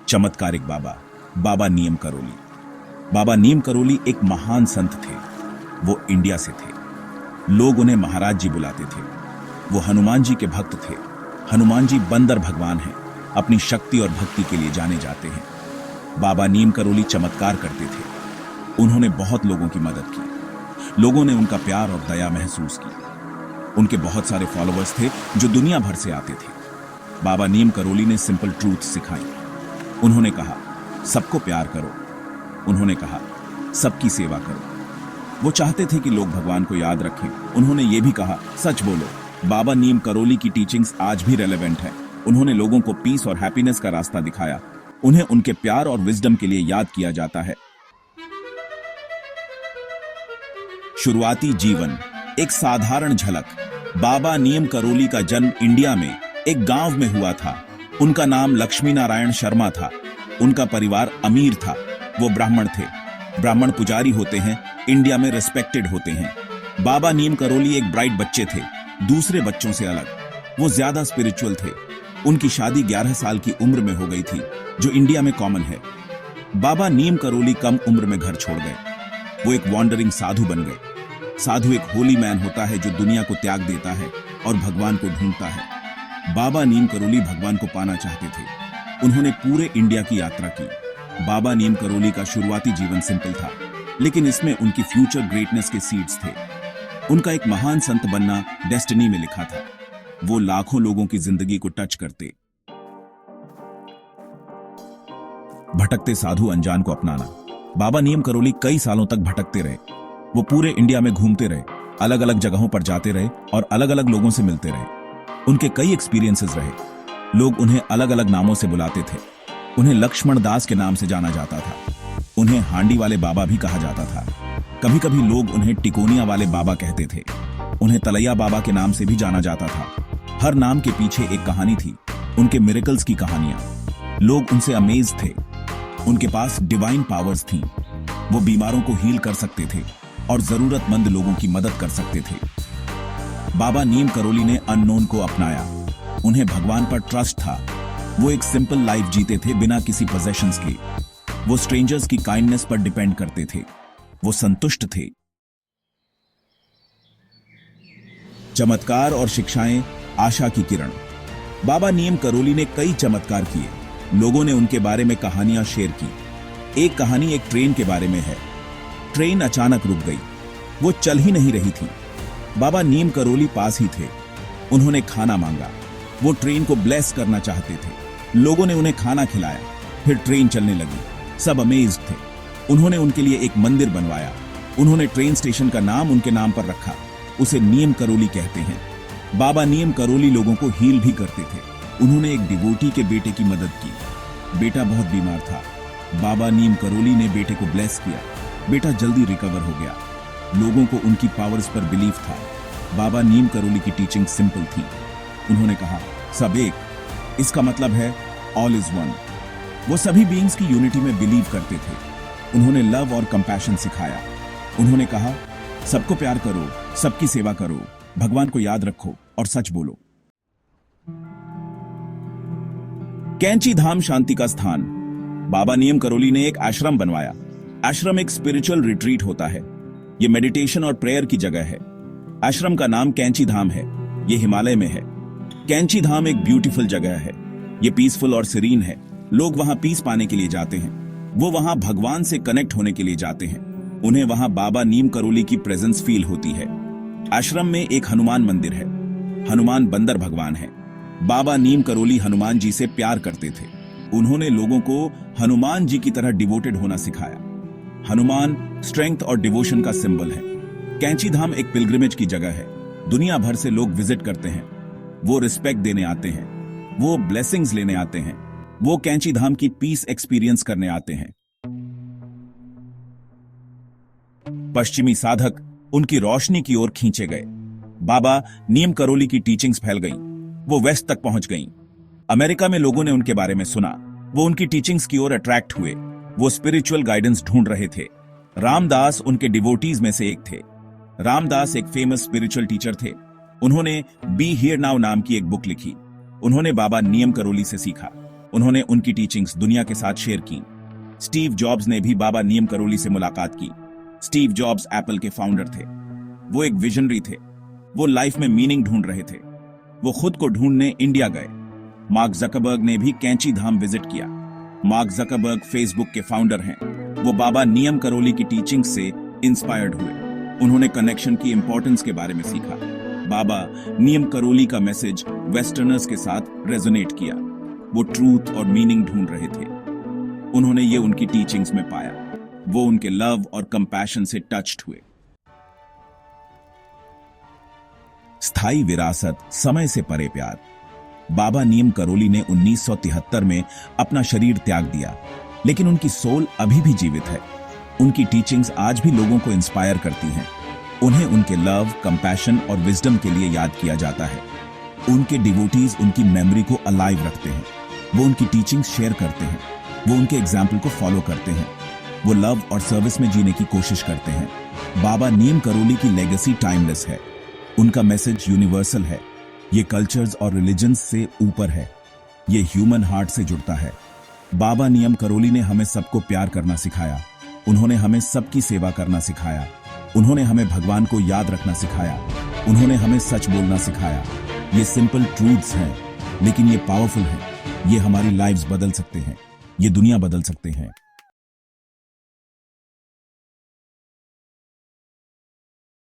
चमत्कारिक बाबा, बाबा नीम करोली। बाबा नीम करोली एक महान संत थे। वो इंडिया से थे। लोग उन्हें महाराज जी बुलाते थे। वो हनुमान जी के भक्त थे। हनुमान जी बंदर भगवान हैं, अपनी शक्ति और भक्ति के लिए जाने जाते हैं। बाबा नीम करोली चमत्कार करते थे। उन्होंने बहुत लोगों की मदद की। लोगों ने उनका प्यार और दया महसूस की। उनके बहुत सारे फॉलोअर्स थे जो दुनिया भर से आते थे। बाबा नीम करोली ने सिंपल ट्रूथ सिखाई। उन्होंने कहा, सबको प्यार करो। उन्होंने कहा, सबकी सेवा करो। वो चाहते थे कि लोग भगवान को याद रखें। उन्होंने ये भी कहा, सच बोलो। बाबा नीम करोली की टीचिंग्स आज भी रेलेवेंट है। उन्होंने लोगों को पीस और हैप्पीनेस का रास्ता दिखाया। उन्हें उनके प्यार और विजडम के लिए याद किया जाता है। शुरुआती जीवन, एक साधारण झलक। बाबा नीम करोली का जन्म इंडिया में एक गांव में हुआ था। उनका नाम लक्ष्मी नारायण शर्मा था। उनका परिवार अमीर था। वो ब्राह्मण थे। ब्राह्मण पुजारी होते हैं, इंडिया में रिस्पेक्टेड होते हैं। बाबा नीम करोली एक ब्राइट बच्चे थे, दूसरे बच्चों से अलग। वो ज्यादा स्पिरिचुअल थे। उनकी शादी 11 साल की उम्र में हो गई थी, जो इंडिया में कॉमन है। बाबा नीम करोली कम उम्र में घर छोड़ गए। वो एक वॉन्डरिंग साधु बन गए। साधु एक होली मैन होता है जो दुनिया को त्याग देता है और भगवान को ढूंढता है। बाबा नीम करोली भगवान को पाना चाहते थे। उन्होंने पूरे इंडिया की यात्रा की। बाबा नीम करोली का शुरुआती जीवन सिंपल था, लेकिन इसमें उनकी फ्यूचर ग्रेटनेस के सीड्स थे। उनका एक महान संत बनना डेस्टिनी में लिखा था। वो लाखों लोगों की जिंदगी को टच करते। भटकते साधु अनजान को अपनाना। बाबा नीम करोली कई सालों तक भटकते रहे। वो पूरे इंडिया में घूमते रहे, अलग अलग जगहों पर जाते रहे और अलग अलग लोगों से मिलते रहे। उनके कई एक्सपीरियंसेस रहे। लोग उन्हें अलग अलग नामों से बुलाते थे। उन्हें लक्ष्मण दास के नाम से जाना जाता था। उन्हें हांडी वाले बाबा भी कहा जाता था। कभी कभी लोग उन्हें टिकोनिया वाले बाबा कहते थे। उन्हें तलैया बाबा के नाम से भी जाना जाता था। हर नाम के पीछे एक कहानी थी, उनके मिरेकल्स की कहानियां। लोग उनसे अमेज थे। उनके पास डिवाइन पावर्स थीं। वो बीमारों को हील कर सकते थे और जरूरतमंद लोगों की मदद कर सकते थे। बाबा नीम करोली ने अननोन को अपनाया। उन्हें भगवान पर ट्रस्ट था। वो एक सिंपल लाइफ जीते थे, बिना किसी पोजेशंस के। वो स्ट्रेंजर्स की काइंडनेस पर डिपेंड करते थे। वो संतुष्ट थे। चमत्कार और शिक्षाएं, आशा की किरण। बाबा नीम करोली ने कई चमत्कार किए। लोगों ने उनके बारे में कहानियां शेयर की। एक कहानी एक ट्रेन के बारे में है। ट्रेन अचानक रुक गई। वो चल ही नहीं रही थी। बाबा नीम करोली पास ही थे। उन्होंने खाना मांगा। वो ट्रेन को ब्लेस करना चाहते थे। लोगों ने उन्हें खाना खिलाया। फिर ट्रेन चलने लगी। सब अमेज्ड थे। उन्होंने उनके लिए एक मंदिर बनवाया। उन्होंने ट्रेन स्टेशन का नाम उनके नाम पर रखा। उसे नीम करोली कहते हैं। बाबा नीम करोली लोगों को हील भी करते थे। उन्होंने एक डिवोटी के बेटे की मदद की। बेटा बहुत बीमार था। बाबा नीम करोली ने बेटे को ब्लेस किया। बेटा जल्दी रिकवर हो गया। लोगों को उनकी पावर्स पर बिलीव था। बाबा नीम करोली की टीचिंग सिंपल थी। उन्होंने कहा, सब एक, इसका मतलब है ऑल इज वन। वो सभी बीइंग्स की यूनिटी में बिलीव करते थे। उन्होंने लव और कंपैशन सिखाया। उन्होंने कहा, सबको प्यार करो, सबकी सेवा करो, भगवान को याद रखो और सच बोलो। कैंची धाम शांति का स्थान। बाबा नीम करोली ने एक आश्रम बनवाया। आश्रम एक स्पिरिचुअल रिट्रीट होता है। यह मेडिटेशन और प्रेयर की जगह है। आश्रम का नाम कैंची धाम है। यह हिमालय में है। कैंची धाम एक ब्यूटीफुल जगह है। यह पीसफुल और सीरीन है। लोग वहां पीस पाने के लिए जाते हैं। वो वहां भगवान से कनेक्ट होने के लिए जाते हैं। उन्हें वहां बाबा नीम करोली की प्रेजेंस फील होती है। आश्रम में एक हनुमान मंदिर है। हनुमान बंदर भगवान है। बाबा नीम करोली हनुमान जी से प्यार करते थे। उन्होंने लोगों को हनुमान जी की तरह डिवोटेड होना सिखाया। हनुमान स्ट्रेंथ और डिवोशन का सिंबल है। कैंची धाम एक पिलग्रिमेज की जगह है। दुनिया भर से लोग विजिट करते हैं। वो रिस्पेक्ट देने आते हैं। वो ब्लेसिंग्स लेने आते हैं। वो कैंची धाम की पीस एक्सपीरियंस करने आते हैं। पश्चिमी साधक उनकी रोशनी की ओर खींचे गए। बाबा नीम करोली की टीचिंग्स फैल गईं। वो वेस्ट तक पहुंच गईं। अमेरिका में लोगों ने उनके बारे में सुना। वो उनकी टीचिंग्स की ओर अट्रैक्ट हुए। वो स्पिरिचुअल गाइडेंस ढूंढ रहे थे। रामदास उनके डिवोटीज में से एक थे। रामदास एक फेमस स्पिरिचुअल टीचर थे। उन्होंने बी हियर नाउ नाम की एक बुक लिखी। उन्होंने बाबा नीम करोली से सीखा। उन्होंने उनकी टीचिंग्स दुनिया के साथ शेयर की। स्टीव जॉब्स ने भी बाबा नीम करोली से मुलाकात की। स्टीव जॉब्स एप्पल के फाउंडर थे। वो एक विजनरी थे। वो लाइफ में मीनिंग ढूंढ रहे थे। वो खुद को ढूंढने इंडिया गए। मार्क जकरबर्ग ने भी कैंची धाम विजिट किया। मार्क जकरबर्ग फेसबुक के फाउंडर हैं। वो बाबा नीम करोली की टीचिंग से इंस्पायर्ड हुए। उन्होंने कनेक्शन की इंपॉर्टेंस के बारे में सीखा। बाबा नीम करोली का मैसेज वेस्टर्नर्स के साथ रेजोनेट किया। वो ट्रूथ और मीनिंग ढूंढ रहे थे। उन्होंने ये उनकी टीचिंग्स में पाया। वो उनके लव और कंपैशन से टच्ड हुए। स्थायी विरासत, समय से परे प्यार। बाबा नीम करोली ने 1973 में अपना शरीर त्याग दिया, लेकिन उनकी सोल अभी भी जीवित है। उनकी टीचिंग्स आज भी लोगों को इंस्पायर करती हैं। उन्हें उनके लव, कंपैशन और विजडम के लिए याद किया जाता है। उनके डिवोटीज उनकी मेमोरी को अलाइव रखते हैं। वो उनकी टीचिंग्स शेयर करते हैं। वो उनके एग्जाम्पल को फॉलो करते हैं। वो लव और सर्विस में जीने की कोशिश करते हैं। बाबा नीम करोली की लेगेसी टाइमलेस है। उनका मैसेज यूनिवर्सल है। ये कल्चर्स और रिलीजन्स से ऊपर है। ये ह्यूमन हार्ट से जुड़ता है। बाबा नीम करोली ने हमें सबको प्यार करना सिखाया। उन्होंने हमें सबकी सेवा करना सिखाया। उन्होंने हमें भगवान को याद रखना सिखाया। उन्होंने हमें सच बोलना सिखाया। ये सिंपल ट्रूथ्स हैं, लेकिन ये पावरफुल हैं। ये हमारी लाइव्स बदल सकते हैं। ये दुनिया बदल सकते हैं।